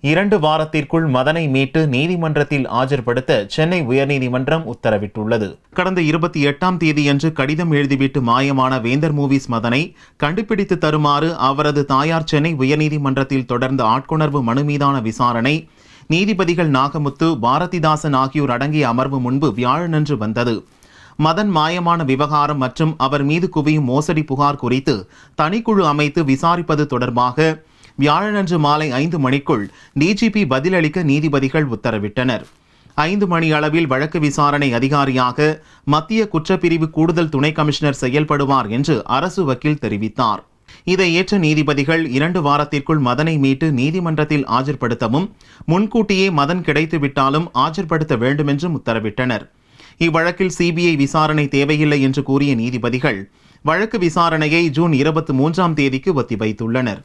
2 வாரத்திற்குள் மதனை மீட்டு நீதிமன்றத்தில் ஆஜர்படுத்த சென்னை உயர்நீதிமன்றம் உத்தரவிட்டுள்ளது. கடந்த 28ஆம் தேதியன்று கடிதம் எழுதிவிட்டு மாயமான வேந்தர் மூவிஸ் மதனை கண்டுபிடித்து தருமாறு அவரது தாயார் சென்னை உயர்நீதிமன்றத்தில் தொடர்ந்த ஆட்கொணர்வு மனு மீதான விசாரணை நீதிபதிகள் நாகமுத்து, பாரதிதாசன் ஆகியோர் அடங்கிய அமர்வு முன்பு வியாழனன்று வந்தது. மதன் மாயமான விவகாரம் மற்றும் அவர் மீது குவியும் மோசடி புகார் குறித்து தனிக்குழு அமைத்து விசாரிப்பது தொடர்பாக வியாழனன்று மாலை 5 மணிக்குள் டிஜிபி பதிலளிக்க நீதிபதிகள் உத்தரவிட்டனர். 5 மணி அளவில் வழக்கு விசாரணை அதிகாரியாக மத்திய குற்றப்பிரிவு கூடுதல் துணை கமிஷனர் செயல்படுவார் என்று அரசு வக்கீல் தெரிவித்தார். இதை ஏற்ற நீதிபதிகள் 2 வாரத்திற்குள் மதனை மீட்டு நீதிமன்றத்தில் ஆஜர்படுத்தவும், முன்கூட்டியே மதன் கிடைத்துவிட்டாலும் ஆஜர்படுத்த வேண்டும் என்றும் உத்தரவிட்டனர். இவ்வழக்கில் சிபிஐ விசாரணை தேவையில்லை என்று கூறிய நீதிபதிகள் வழக்கு விசாரணையை ஜூன் 23ஆம் தேதிக்கு ஒத்திவைத்துள்ளனர்.